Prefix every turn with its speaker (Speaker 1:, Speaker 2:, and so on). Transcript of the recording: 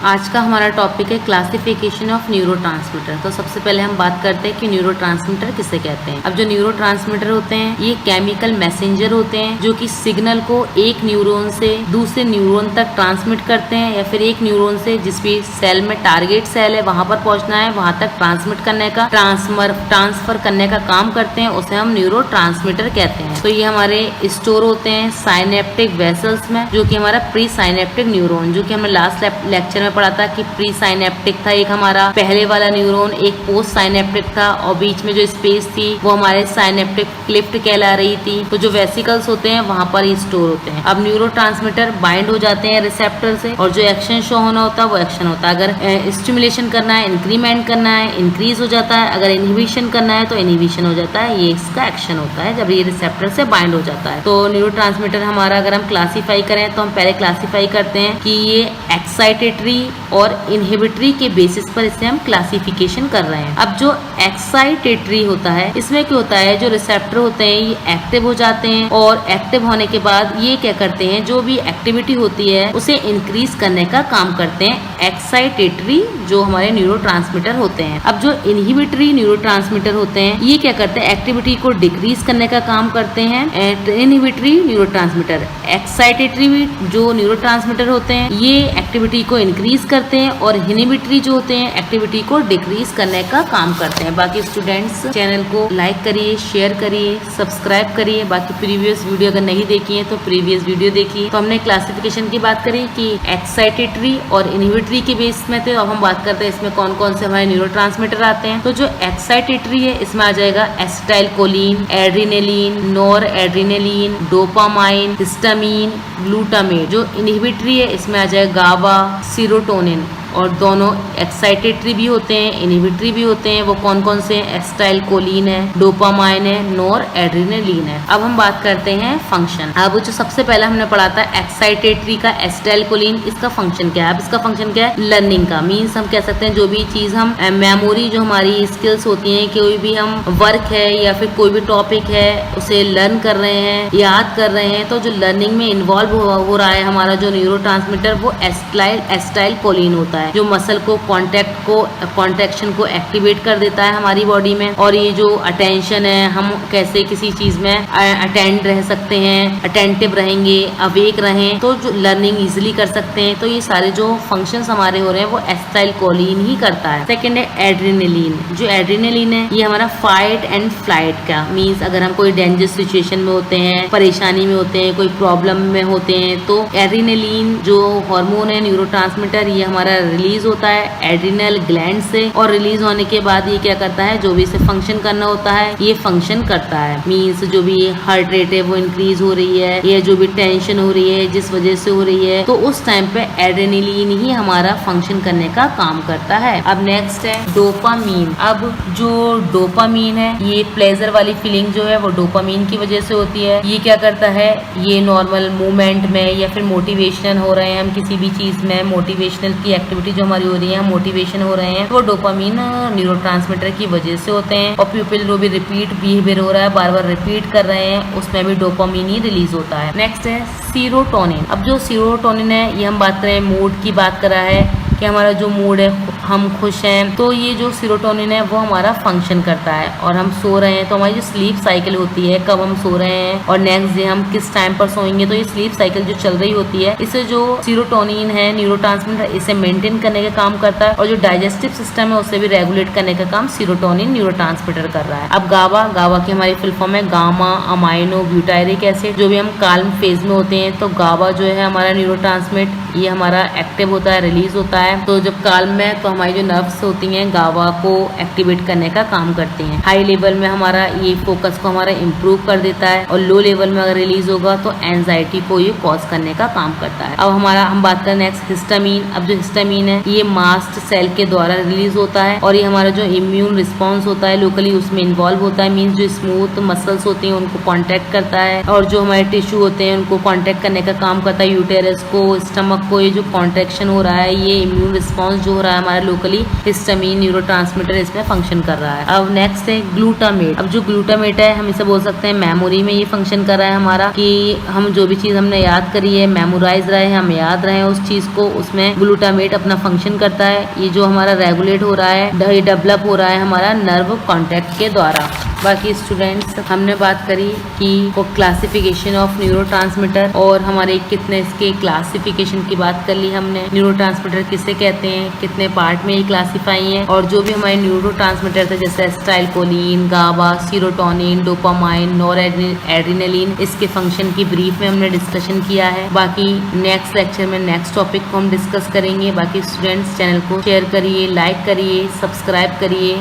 Speaker 1: आज का हमारा टॉपिक है क्लासिफिकेशन ऑफ न्यूरोट्रांसमीटर। तो सबसे पहले हम बात करते हैं कि न्यूरोट्रांसमीटर किसे कहते हैं। अब जो न्यूरोट्रांसमीटर होते हैं ये केमिकल मैसेंजर होते हैं जो कि सिग्नल को एक न्यूरॉन से दूसरे न्यूरॉन तक ट्रांसमिट करते हैं या फिर एक न्यूरॉन से जिस भी सेल में टारगेट सेल है वहां पर पहुंचना है वहां तक ट्रांसमिट करने का ट्रांसफर करने का काम करते हैं, उसे हम न्यूरोट्रांसमीटर कहते हैं। तो ये हमारे स्टोर होते हैं साइनेप्टिक वेसल्स में, जो कि हमारा प्री साइनेप्टिक न्यूरॉन, जो कि हमने लास्ट लेक्चर में पढ़ा था कि प्री साइनेप्टिक था एक हमारा पहले वाला न्यूरॉन, एक पोस्ट साइनेप्टिक था और बीच में जो स्पेस थी वो हमारे साइनेप्टिक क्लिफ्ट कहला रही थी। तो जो वेसिकल्स होते हैं वहां पर ये स्टोर होते हैं। अब न्यूरोट्रांसमीटर बाइंड हो जाते हैं रिसेप्टर से और जो एक्शन शो होना होता है वो एक्शन होता है। अगर स्टिमुलेशन करना है, इंक्रीमेंट करना है, इंक्रीज हो जाता है। अगर इनहिबिशन करना है तो इनहिबिशन हो जाता है। ये इसका एक्शन होता है जब ये रिसेप्टर से बाइंड हो जाता है। तो न्यूरोट्रांसमीटर हमारा अगर हम क्लासीफाई करें तो हम पहले क्लासीफाई करते हैं कि ये एक्साइटेटरी और इनहिबिटरी के बेसिस पर इसे हम क्लासिफिकेशन कर रहे हैं। अब जो एक्साइटेटरी होता है इसमें क्या होता है, जो रिसेप्टर होते हैं ये एक्टिव हो जाते हैं और एक्टिव होने के बाद ये क्या करते हैं, जो भी एक्टिविटी होती है उसे इंक्रीज करने का काम करते हैं एक्साइटेटरी जो हमारे न्यूरोट्रांसमीटर होते हैं। अब जो इनहिबिटरी न्यूरोट्रांसमीटर होते हैं ये क्या करते हैं, एक्टिविटी को डिक्रीज करने का काम करते हैं इनहिबिटरी न्यूरोट्रांसमीटर। एक्साइटेटरी जो न्यूरोट्रांसमीटर होते हैं ये एक्टिविटी को इंक्रीज करते हैं और इनहिबिटरी जो होते हैं एक्टिविटी को डिक्रीज करने का काम करते हैं। बाकी स्टूडेंट्स चैनल को लाइक करिए, शेयर करिए, सब्सक्राइब करिए। बाकी प्रीवियस वीडियो अगर नहीं देखी है तो प्रीवियस वीडियो देखिए। तो हमने क्लासिफिकेशन की बात करी कि एक्साइटेटरी और इनहिबिटरी के बेस में थे। अब हम बात करते हैं इसमें कौन कौन से हमारे न्यूरोट्रांसमीटर आते हैं। तो जो एक्साइटेटरी है इसमें आ जाएगा acetylcholine, adrenaline, nor adrenaline, dopamine, histamine, glutamate. जो इनहिबिटरी है इसमें आ जाएगा गाबा, सीरोटोनिन। और दोनों एक्साइटेटरी भी होते हैं, इनहिबिटरी भी होते हैं। वो कौन कौन से हैं, एसिटाइलकोलिन है, डोपामाइन है, नॉर एड्रेनालिन है। अब हम बात करते हैं फंक्शन। अब जो सबसे पहला हमने पढ़ा था एक्साइटेटरी का एसिटाइलकोलिन, इसका फंक्शन क्या है। अब इसका फंक्शन क्या है, लर्निंग का। मीन्स हम कह सकते हैं जो भी चीज हम मेमोरी जो हमारी स्किल्स होती हैं, कोई भी हम वर्क है या फिर कोई भी टॉपिक है उसे लर्न कर रहे हैं, याद कर रहे हैं, तो जो लर्निंग में इन्वॉल्व हो रहा है हमारा जो न्यूरोट्रांसमीटर वो एसिटाइलकोलिन होता है जो मसल को कॉन्ट्रैक्शन को एक्टिवेट कर देता है हमारी बॉडी में। और ये जो अटेंशन है, हम कैसे किसी चीज में अटेंड रह सकते हैं, अटेंटिव रहेंगे, अवेक रहें, तो जो लर्निंग इजिली कर सकते हैं। तो ये सारे जो फंक्शंस हमारे हो रहे हैं वो एसिटाइलकोलिन ही करता है। सेकेंड है एड्रेनालिन। जो एड्रेनालिन है ये हमारा फाइट एंड फ्लाइट का, मीन्स अगर हम कोई डेंजरस सिचुएशन में होते हैं, परेशानी में होते हैं, कोई प्रॉब्लम में होते हैं, तो एड्रेनालिन जो हार्मोन है न्यूरोट्रांसमीटर ये हमारा रिलीज होता है एड्रिनल ग्लैंड से। और रिलीज होने के बाद ये क्या करता है, जो भी इसे फंक्शन करना होता है ये फंक्शन करता है। मीन्स जो भी हार्ट रेट है वो इंक्रीज हो रही है या जो भी टेंशन हो रही है जिस वजह से हो रही है, तो उस टाइम पे एड्रेनालिन ही हमारा फंक्शन करने का काम करता है। अब नेक्स्ट है डोपामीन। अब जो डोपामीन है ये प्लेजर वाली फीलिंग जो है वो डोपामीन की वजह से होती है। ये क्या करता है, ये नॉर्मल मूवमेंट में या फिर मोटिवेशन हो रहे हैं हम किसी भी चीज में, मोटिवेशनल की एक्टिविटी जो हमारी हो रही है, मोटिवेशन हो रहे हैं, वो डोपामीन न्यूरोट्रांसमीटर की वजह से होते हैं। और प्यूपिल जो भी रिपीट बिहेवियर हो रहा है, बार बार रिपीट कर रहे हैं, उसमें भी डोपामीन ही रिलीज होता है। नेक्स्ट है सीरोटोनिन। अब जो सीरोटोनिन है ये हम बात करें मूड की बात कर रहा है कि हमारा जो मूड है हम खुश हैं, तो ये जो सीरोटोनिन है वो हमारा फंक्शन करता है। और हम सो रहे हैं तो हमारी जो स्लीप साइकिल होती है, कब हम सो रहे हैं और नेक्स्ट डे हम किस टाइम पर सोएंगे, तो ये स्लीप साइकिल जो चल रही होती है इसे जो सीरोटोनिन है न्यूरोट्रांसमीटर इसे मेंटेन करने का काम करता है। और जो डाइजेस्टिव सिस्टम है उसे भी रेगुलेट करने का काम सीरोटोनिन न्यूरोट्रांसमीटर कर रहा है। अब गाबा की हमारी फुल फॉर्म है गामा अमाइनो ब्यूटायरिक एसिड। जो भी हम काल्म फेज में होते हैं तो गाबा जो है हमारा न्यूरोट्रांसमिट ये हमारा एक्टिव होता है, रिलीज होता है। तो जब काल्म में तो हमारी जो नर्व्स होती हैं गाबा को एक्टिवेट करने का काम करती हैं। हाई लेवल में हमारा ये फोकस को हमारा इम्प्रूव कर देता है और लो लेवल में अगर रिलीज होगा तो एंजाइटी को ये कॉज करने का काम करता है। अब हम बात करें नेक्स्ट हिस्टामिन। अब जो हिस्टामिन है ये मास्ट सेल के द्वारा रिलीज होता है और ये हमारा जो इम्यून रिस्पॉन्स होता है लोकली उसमें इन्वॉल्व होता है। मीन्स जो स्मूथ मसल्स होती हैं उनको कॉन्टेक्ट करता है और जो हमारे टिश्यू होते हैं उनको कॉन्टेक्ट करने का काम करता है, यूटेरस को, स्टमक आपको ये जो कॉन्ट्रैक्शन हो रहा है, ये इम्यून रिस्पॉन्स जो हो रहा है हमारा लोकली हिस्टामिन न्यूरोट्रांसमीटर इसमें फंक्शन कर रहा है। अब नेक्स्ट है ग्लूटामेट। अब जो ग्लूटामेट है हम इसे बोल सकते हैं मेमोरी में ये फंक्शन कर रहा है हमारा, कि हम जो भी चीज हमने याद करी है, मेमोराइज रहे हैं, हम याद रहे हैं उस चीज को, उसमें ग्लूटामेट अपना फंक्शन करता है। ये जो हमारा रेगुलेट हो रहा है, ये डेवलप हो रहा है हमारा नर्व कॉन्टैक्ट के द्वारा। बाकी स्टूडेंट्स, हमने बात करी कि क्लासिफिकेशन ऑफ न्यूरोट्रांसमीटर और हमारे कितने इसके क्लासिफिकेशन की बात कर ली हमने। न्यूरोट्रांसमीटर किसे कहते हैं, कितने पार्ट में ये क्लासीफाई हैं, और जो भी हमारे न्यूरोट्रांसमीटर थे जैसे एसिटाइलकोलिन, गाबा, सीरोटोनिन, डोपामाइन, नॉरएड्रेनालिन, इसके फंक्शन की ब्रीफ में हमने डिस्कशन किया है। बाकी नेक्स्ट लेक्चर में नेक्स्ट टॉपिक को हम डिस्कस करेंगे। बाकी स्टूडेंट्स, चैनल को शेयर करिए, लाइक करिए, सब्सक्राइब करिए।